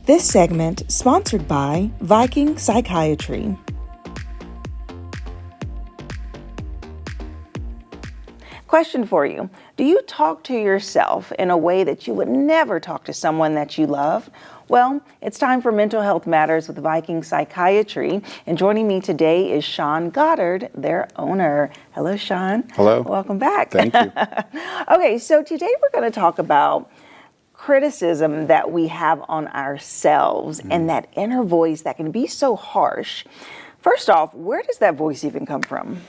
This segment sponsored by Viking Psychiatry. Question for you. Do you talk to yourself in a way that you would never talk to someone that you love? Well, it's time for Mental Health Matters with Viking Psychiatry. And joining me today is Goddard, their owner. Hello, Sean. Hello. Welcome back. Thank you. Okay, so today we're going to talk about criticism that we have on ourselves and that inner voice that can be so harsh. First off, where does that voice even come from?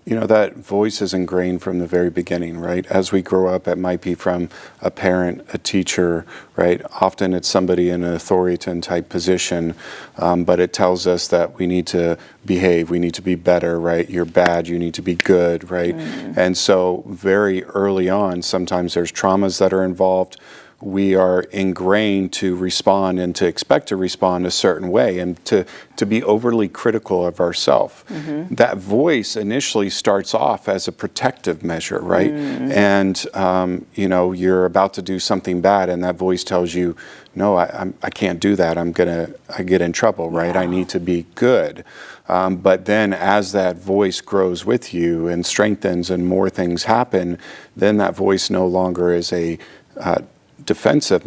You know, that voice is ingrained from the very beginning, right? As we grow up, it might be from a parent, a teacher, right? Often it's somebody in an authoritative type position, but it tells us that we need to behave, we need to be better, right? You're bad, you need to be good, right? And so very early on, sometimes there's traumas that are involved. We are ingrained to respond and to expect to respond a certain way and to be overly critical of ourselves. That voice initially starts off as a protective measure, right? And, you know, you're about to do something bad and that voice tells you, no, I can't do that. I get in trouble, right? I need to be good. But then as that voice grows with you and strengthens and more things happen, then that voice no longer is a defensive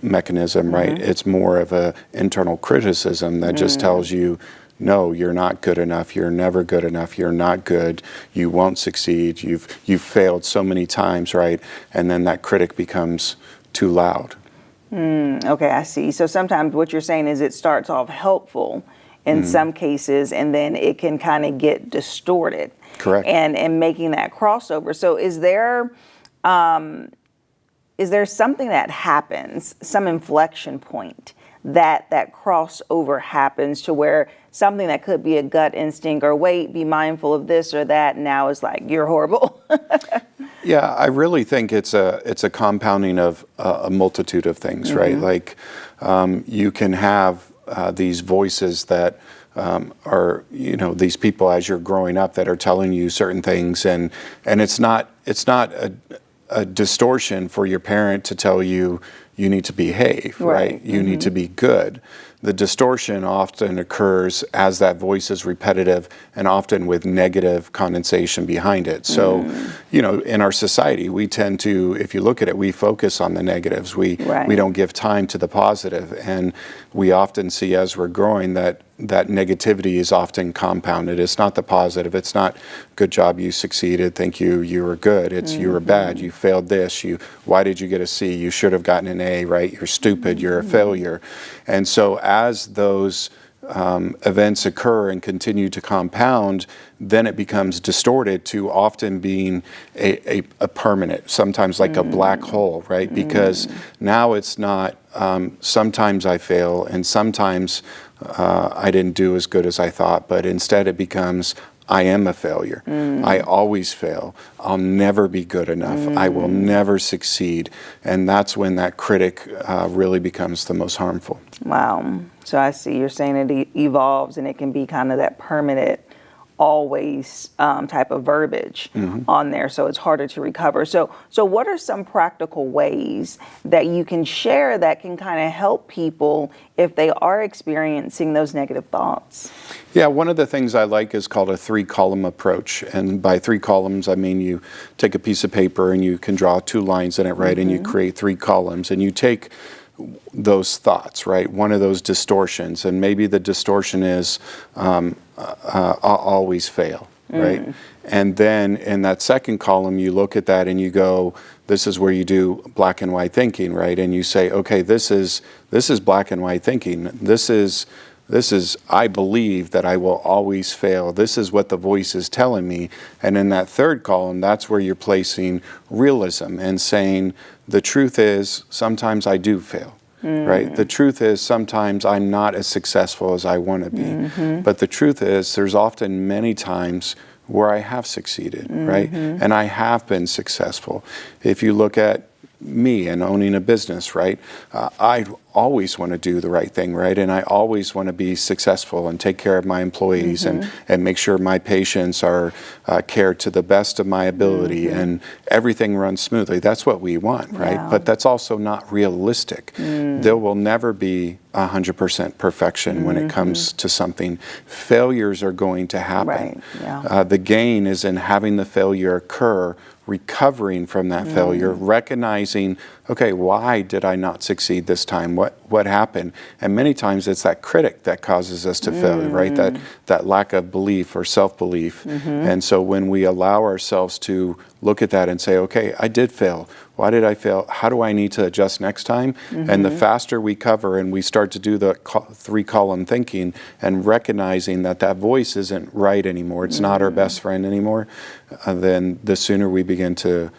mechanism, right? It's more of a internal criticism that just tells you, no, you're not good enough. You're never good enough. You're not good. You won't succeed. You've failed so many times, right? And then that critic becomes too loud. Okay, I see. So sometimes what you're saying is it starts off helpful in some cases, and then it can kind of get distorted. Correct. And making that crossover. So is there something that happens, some inflection point that crossover happens to where something that could be a gut instinct or wait, be mindful of this or that, now is like, you're horrible? Yeah, I really think it's a compounding of a multitude of things, right? Like you can have these voices that are, you know, these people as you're growing up that are telling you certain things, and it's not a distortion for your parent to tell you you need to behave, right? You need to be good. The distortion often occurs as that voice is repetitive and often with negative condensation behind it. So, you know, in our society, we tend to, if you look at it, we focus on the negatives. We don't give time to the positive. And we often see as we're growing that negativity is often compounded. It's not the positive. It's not, good job, you succeeded, thank you, you were good. It's you were bad, you failed this, why did you get a C? You should have gotten an A, right? You're stupid, you're a failure. And so as those events occur and continue to compound, then it becomes distorted to often being a permanent, sometimes like a black hole, right? Because now it's not, sometimes I fail and sometimes I didn't do as good as I thought, but instead it becomes, I am a failure. I always fail. I'll never be good enough. I will never succeed. And that's when that critic really becomes the most harmful. Wow. So I see you're saying it evolves and it can be kind of that permanent, always type of verbiage on there, so it's harder to recover. So what are some practical ways that you can share that can kind of help people if they are experiencing those negative thoughts? Yeah, one of the things I like is called a 3-column approach. And by 3 columns, I mean you take a piece of paper and you can draw 2 lines in it, right? And you create 3 columns and you take those thoughts, right? One of those distortions, and maybe the distortion is I'll always fail, right? And then in that second column, you look at that and you go, this is where you do black and white thinking, right? And you say, okay, this is black and white thinking. This is I believe that I will always fail. This is what the voice is telling me. And in that third column, that's where you're placing realism and saying, the truth is sometimes I do fail. Right? The truth is sometimes I'm not as successful as I want to be. But the truth is there's often many times where I have succeeded, right? And I have been successful. If you look at me and owning a business, right? I always want to do the right thing, right? And I always want to be successful and take care of my employees and make sure my patients are cared to the best of my ability and everything runs smoothly. That's what we want, right? Yeah. But that's also not realistic. There will never be 100% perfection when it comes to something. Failures are going to happen. Right. Yeah. The gain is in having the failure occur, recovering from that failure, recognizing, okay, why did I not succeed this time? What happened? And many times it's that critic that causes us to fail, right? That lack of belief or self-belief. And so when we allow ourselves to look at that and say, okay, I did fail. Why did I fail? How do I need to adjust next time? And the faster we cover and we start to do the 3-column thinking and recognizing that that voice isn't right anymore, it's not our best friend anymore, then the sooner we begin to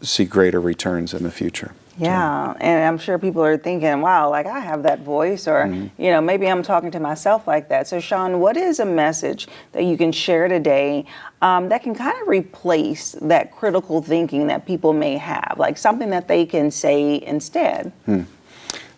see greater returns in the future. Yeah, and I'm sure people are thinking, wow, like I have that voice, or, you know, maybe I'm talking to myself like that. So Sean, what is a message that you can share today that can kind of replace that critical thinking that people may have, like something that they can say instead?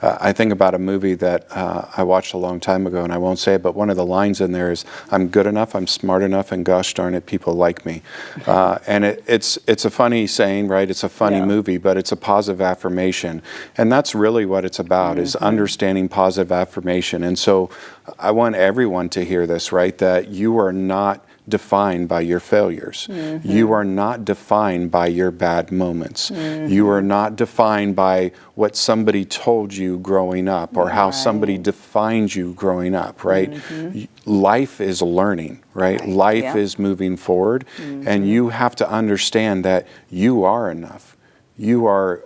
I think about a movie that I watched a long time ago, and I won't say it, but one of the lines in there is, I'm good enough, I'm smart enough, and gosh darn it, people like me. And it's a funny saying, right? It's a funny movie, but it's a positive affirmation. And that's really what it's about, is understanding positive affirmation. And so I want everyone to hear this, right? That you are not defined by your failures. You are not defined by your bad moments. You are not defined by what somebody told you growing up or how somebody defined you growing up, right? Life is learning, right? Life is moving forward, and you have to understand that you are enough. You are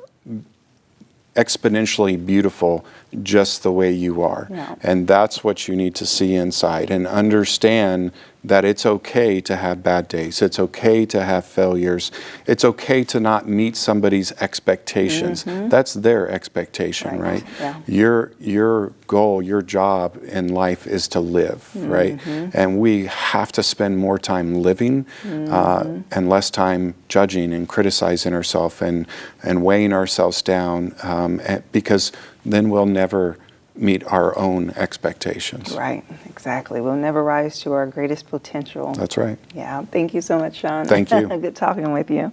exponentially beautiful just the way you are. And that's what you need to see inside and understand that it's okay to have bad days. It's okay to have failures. It's okay to not meet somebody's expectations. That's their expectation, right? Your goal, your job in life is to live, right? And we have to spend more time living and less time judging and criticizing ourselves and weighing ourselves down, because then we'll never meet our own expectations. Right, exactly. We'll never rise to our greatest potential. That's right. Yeah, thank you so much, Sean. Thank you. Good talking with you.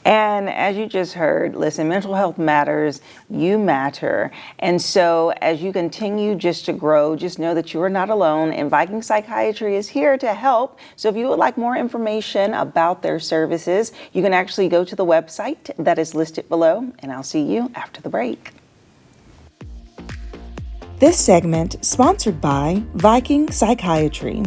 And as you just heard, listen, mental health matters, you matter. And so as you continue just to grow, just know that you are not alone, and Viking Psychiatry is here to help. So if you would like more information about their services, you can actually go to the website that is listed below, and I'll see you after the break. This segment sponsored by Viking Psychiatry.